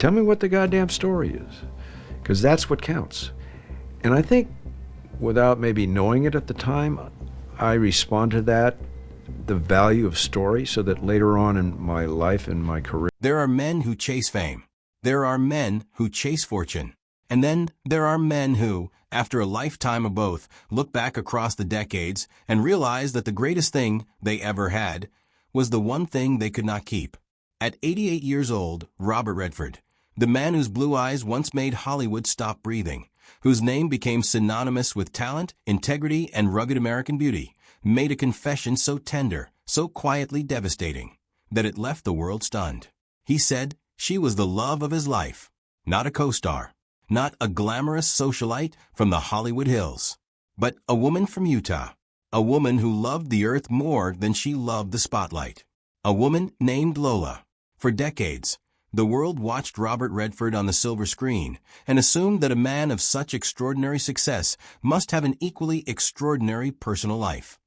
Tell me what the goddamn story is, because that's what counts. And I think, without maybe knowing it at the time, I respond to that, the value of story, so that later on in my life and my career. There are men who chase fame. There are men who chase fortune. And then there are men who, after a lifetime of both, look back across the decades and realize that the greatest thing they ever had was the one thing they could not keep. At 88 years old, Robert Redford, the man whose blue eyes once made Hollywood stop breathing, whose name became synonymous with talent, integrity, and rugged American beauty, made a confession so tender, so quietly devastating, that it left the world stunned. He said she was the love of his life, not a co-star, not a glamorous socialite from the Hollywood Hills, but a woman from Utah, a woman who loved the earth more than she loved the spotlight, a woman named Lola. For decades, the world watched Robert Redford on the silver screen and assumed that a man of such extraordinary success must have an equally extraordinary personal life.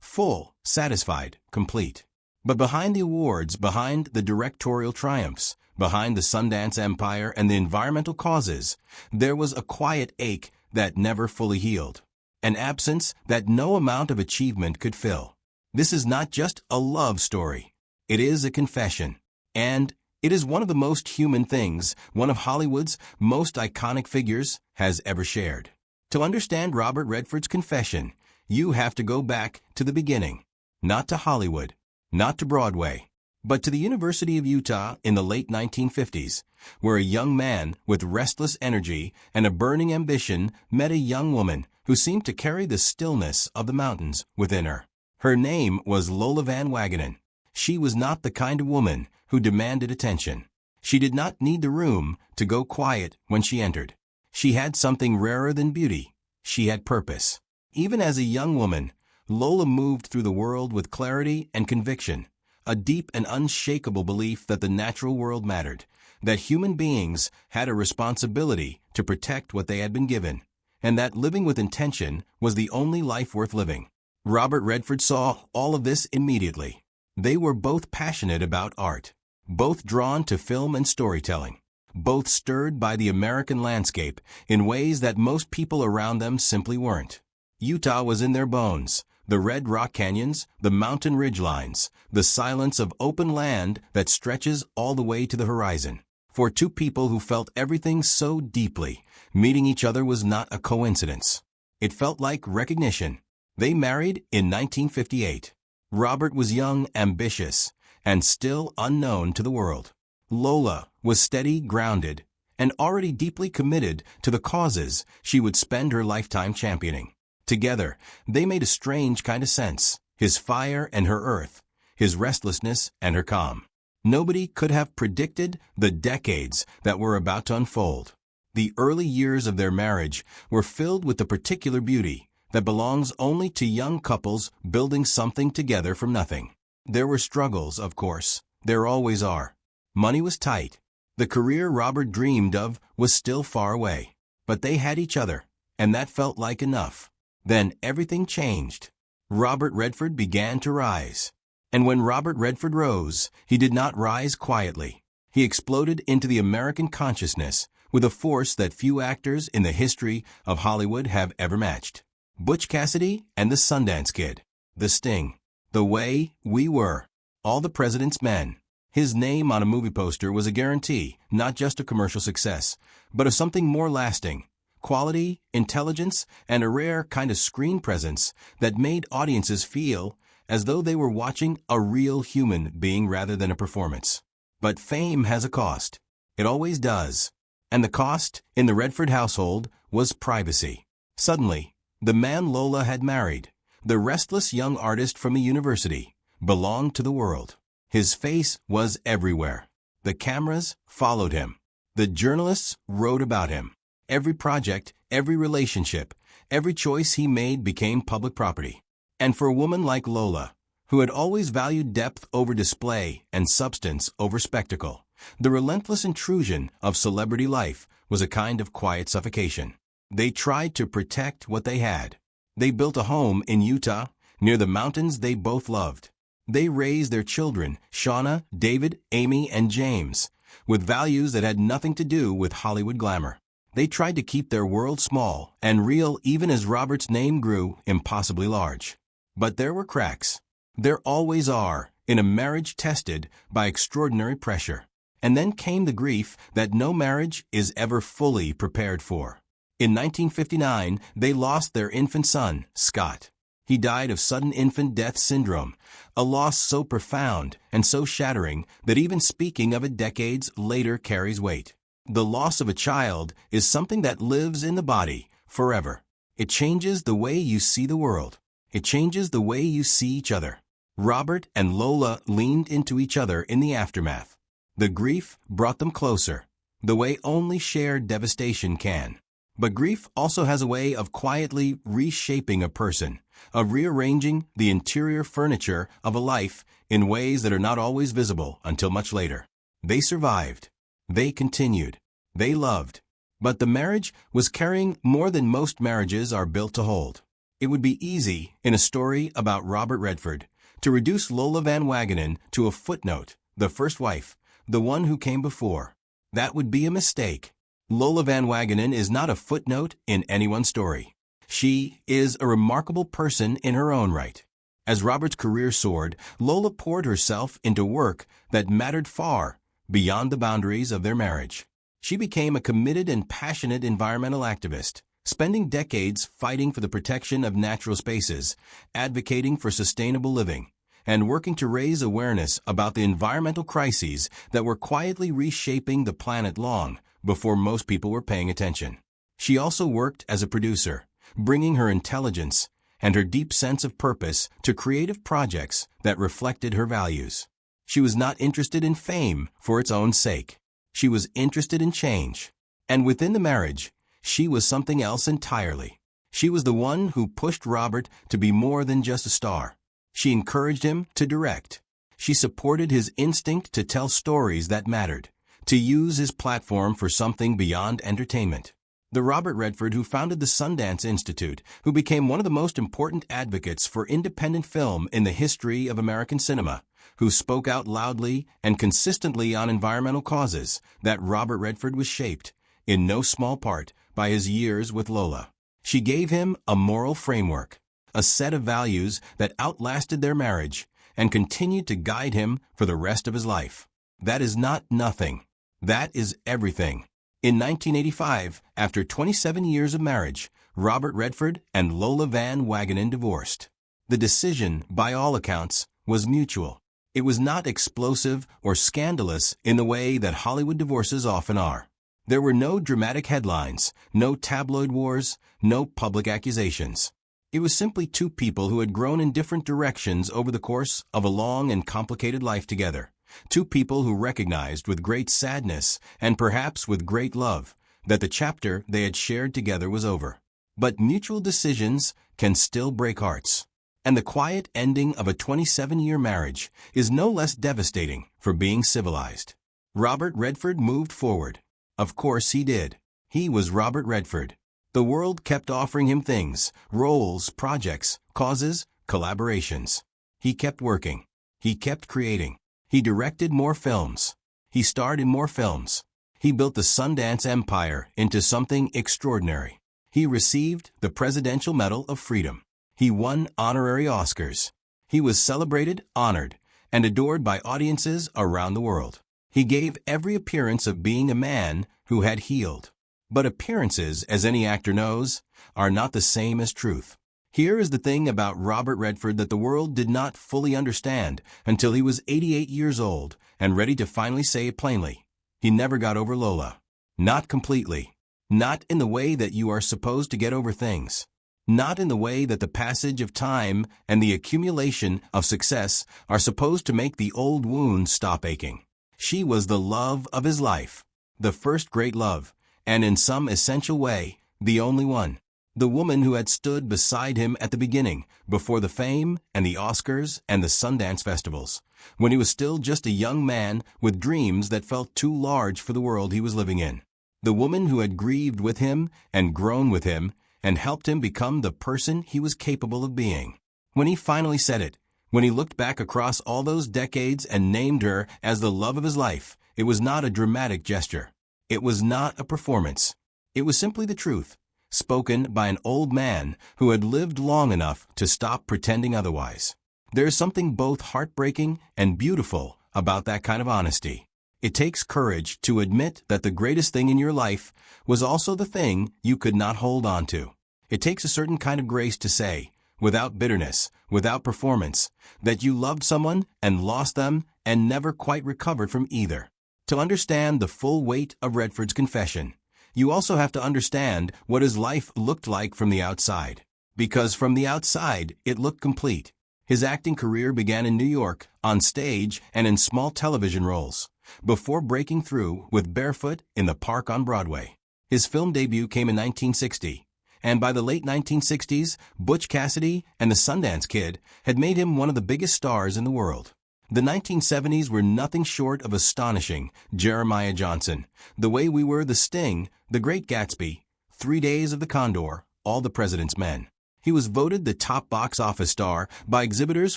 Full, satisfied, complete. But behind the awards, behind the directorial triumphs, behind the Sundance empire and the environmental causes, there was a quiet ache that never fully healed, an absence that no amount of achievement could fill. This is not just a love story. It is a confession. And it is one of the most human things one of Hollywood's most iconic figures has ever shared. To understand Robert Redford's confession, you have to go back to the beginning. Not to Hollywood, not to Broadway, but to the University of Utah in the late 1950s, where a young man with restless energy and a burning ambition met a young woman who seemed to carry the stillness of the mountains within her. Her name was Lola Van Wagenen. She was not the kind of woman who demanded attention. She did not need the room to go quiet when she entered. She had something rarer than beauty. She had purpose. Even as a young woman, Lola moved through the world with clarity and conviction, a deep and unshakable belief that the natural world mattered, that human beings had a responsibility to protect what they had been given, and that living with intention was the only life worth living. Robert Redford saw all of this immediately. They were both passionate about art, both drawn to film and storytelling, both stirred by the American landscape in ways that most people around them simply weren't. Utah was in their bones, the red rock canyons, the mountain ridgelines, the silence of open land that stretches all the way to the horizon. For two people who felt everything so deeply, meeting each other was not a coincidence. It felt like recognition. They married in 1958. Robert was young, ambitious, and still unknown to the world. Lola was steady, grounded, and already deeply committed to the causes she would spend her lifetime championing. Together, they made a strange kind of sense, his fire and her earth, his restlessness and her calm. Nobody could have predicted the decades that were about to unfold. The early years of their marriage were filled with the particular beauty that belongs only to young couples building something together from nothing. There were struggles, of course. There always are. Money was tight. The career Robert dreamed of was still far away. But they had each other, and that felt like enough. Then everything changed. Robert Redford began to rise. And when Robert Redford rose, he did not rise quietly. He exploded into the American consciousness with a force that few actors in the history of Hollywood have ever matched. Butch Cassidy and the Sundance Kid, The Sting, The Way We Were, All the President's Men. His name on a movie poster was a guarantee, not just of commercial success, but of something more lasting. Quality, intelligence, and a rare kind of screen presence that made audiences feel as though they were watching a real human being rather than a performance. But fame has a cost. It always does. And the cost, in the Redford household, was privacy. Suddenly, the man Lola had married, the restless young artist from a university, belonged to the world. His face was everywhere. The cameras followed him. The journalists wrote about him. Every project, every relationship, every choice he made became public property. And for a woman like Lola, who had always valued depth over display and substance over spectacle, the relentless intrusion of celebrity life was a kind of quiet suffocation. They tried to protect what they had. They built a home in Utah, near the mountains they both loved. They raised their children, Shauna, David, Amy, and James, with values that had nothing to do with Hollywood glamour. They tried to keep their world small and real even as Robert's name grew impossibly large. But there were cracks. There always are in a marriage tested by extraordinary pressure. And then came the grief that no marriage is ever fully prepared for. In 1959, they lost their infant son, Scott. He died of sudden infant death syndrome, a loss so profound and so shattering that even speaking of it decades later carries weight. The loss of a child is something that lives in the body forever. It changes the way you see the world. It changes the way you see each other. Robert and Lola leaned into each other in the aftermath. The grief brought them closer, the way only shared devastation can. But grief also has a way of quietly reshaping a person, of rearranging the interior furniture of a life in ways that are not always visible until much later. They survived. They continued. They loved. But the marriage was carrying more than most marriages are built to hold. It would be easy, in a story about Robert Redford, to reduce Lola Van Wagenen to a footnote, the first wife, the one who came before. That would be a mistake. Lola Van Wagenen is not a footnote in anyone's story. She is a remarkable person in her own right. As Robert's career soared, Lola poured herself into work that mattered far beyond the boundaries of their marriage. She became a committed and passionate environmental activist, spending decades fighting for the protection of natural spaces, advocating for sustainable living, and working to raise awareness about the environmental crises that were quietly reshaping the planet long before most people were paying attention. She also worked as a producer, bringing her intelligence and her deep sense of purpose to creative projects that reflected her values. She was not interested in fame for its own sake. She was interested in change. And within the marriage, she was something else entirely. She was the one who pushed Robert to be more than just a star. She encouraged him to direct. She supported his instinct to tell stories that mattered, to use his platform for something beyond entertainment. The Robert Redford who founded the Sundance Institute, who became one of the most important advocates for independent film in the history of American cinema, who spoke out loudly and consistently on environmental causes, that Robert Redford was shaped, in no small part, by his years with Lola. She gave him a moral framework, a set of values that outlasted their marriage and continued to guide him for the rest of his life. That is not nothing. That is everything. In 1985, after 27 years of marriage, Robert Redford and Lola Van Wagenen divorced. The decision, by all accounts, was mutual. It was not explosive or scandalous in the way that Hollywood divorces often are. There were no dramatic headlines, no tabloid wars, no public accusations. It was simply two people who had grown in different directions over the course of a long and complicated life together. Two people who recognized with great sadness, and perhaps with great love, that the chapter they had shared together was over. But mutual decisions can still break hearts. And the quiet ending of a 27-year marriage is no less devastating for being civilized. Robert Redford moved forward. Of course he did. He was Robert Redford. The world kept offering him things, roles, projects, causes, collaborations. He kept working. He kept creating. He directed more films. He starred in more films. He built the Sundance empire into something extraordinary. He received the Presidential Medal of Freedom. He won honorary Oscars. He was celebrated, honored, and adored by audiences around the world. He gave every appearance of being a man who had healed. But appearances, as any actor knows, are not the same as truth. Here is the thing about Robert Redford that the world did not fully understand until he was 88 years old and ready to finally say it plainly. He never got over Lola. Not completely. Not in the way that you are supposed to get over things. Not in the way that the passage of time and the accumulation of success are supposed to make the old wounds stop aching. She was the love of his life, the first great love, and in some essential way, the only one. The woman who had stood beside him at the beginning, before the fame and the Oscars and the Sundance festivals, when he was still just a young man with dreams that felt too large for the world he was living in. The woman who had grieved with him and grown with him and helped him become the person he was capable of being. When he finally said it, when he looked back across all those decades and named her as the love of his life, It was not a dramatic gesture. It was not a performance. It was simply the truth, spoken by an old man who had lived long enough to stop pretending otherwise. There is something both heartbreaking and beautiful about that kind of honesty. It takes courage to admit that the greatest thing in your life was also the thing you could not hold on to. It takes a certain kind of grace to say, without bitterness, without performance, that you loved someone and lost them and never quite recovered from either. To understand the full weight of Redford's confession, you also have to understand what his life looked like from the outside. Because from the outside, it looked complete. His acting career began in New York, on stage and in small television roles, before breaking through with Barefoot in the Park on Broadway. His film debut came in 1960, and by the late 1960s, Butch Cassidy and the Sundance Kid had made him one of the biggest stars in the world. The 1970s were nothing short of astonishing. Jeremiah Johnson, The Way We Were, The Sting, The Great Gatsby, 3 Days of the Condor, All the President's Men. He was voted the top box office star by exhibitors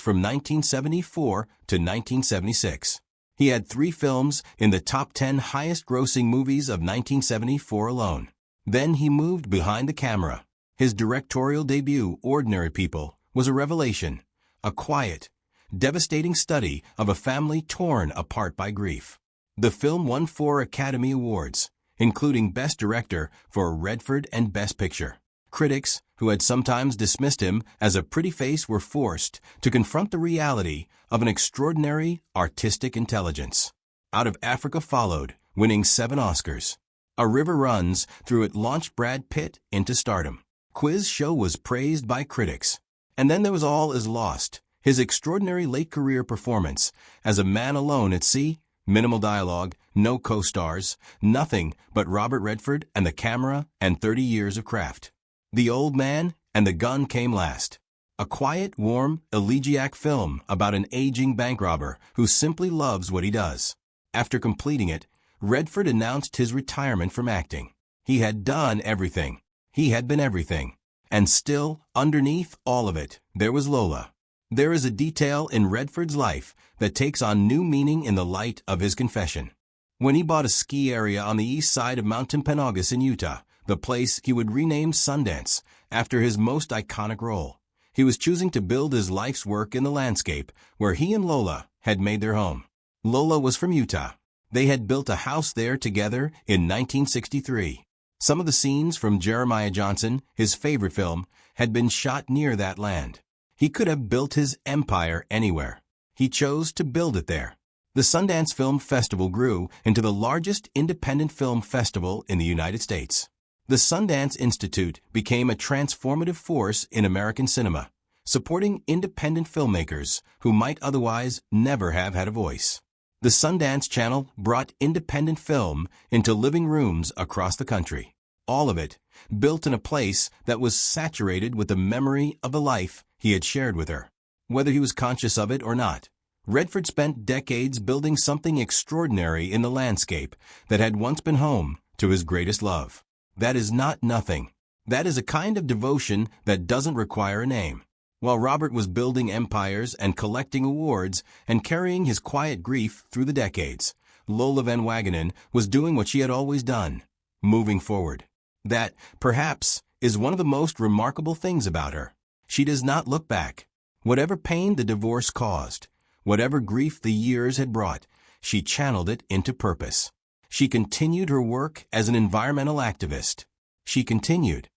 from 1974 to 1976. He had 3 films in the top 10 highest-grossing movies of 1974 alone. Then he moved behind the camera. His directorial debut, Ordinary People, was a revelation, a quiet, devastating study of a family torn apart by grief. The film won 4 Academy Awards, including Best Director for Redford and Best Picture. Critics, who had sometimes dismissed him as a pretty face, were forced to confront the reality of an extraordinary artistic intelligence. Out of Africa followed, winning 7 Oscars. A River Runs Through It launched Brad Pitt into stardom. Quiz Show was praised by critics. And then there was All Is Lost, his extraordinary late-career performance as a man alone at sea, minimal dialogue, no co-stars, nothing but Robert Redford and the camera and 30 years of craft. The Old Man and the Gun came last. A quiet, warm, elegiac film about an aging bank robber who simply loves what he does. After completing it, Redford announced his retirement from acting. He had done everything. He had been everything. And still, underneath all of it, there was Lola. There is a detail in Redford's life that takes on new meaning in the light of his confession. When he bought a ski area on the east side of Mount Timpanogos in Utah, the place he would rename Sundance after his most iconic role, he was choosing to build his life's work in the landscape where he and Lola had made their home. Lola was from Utah. They had built a house there together in 1963. Some of the scenes from Jeremiah Johnson, his favorite film, had been shot near that land. He could have built his empire anywhere. He chose to build it there. The Sundance Film Festival grew into the largest independent film festival in the United States. The Sundance Institute became a transformative force in American cinema, supporting independent filmmakers who might otherwise never have had a voice. The Sundance Channel brought independent film into living rooms across the country. All of it built in a place that was saturated with the memory of the life he had shared with her. Whether he was conscious of it or not, Redford spent decades building something extraordinary in the landscape that had once been home to his greatest love. That is not nothing. That is a kind of devotion that doesn't require a name. While Robert was building empires and collecting awards and carrying his quiet grief through the decades, Lola Van Wagenen was doing what she had always done, moving forward. That, perhaps, is one of the most remarkable things about her. She does not look back. Whatever pain the divorce caused, whatever grief the years had brought, she channeled it into purpose. She continued her work as an environmental activist. She continued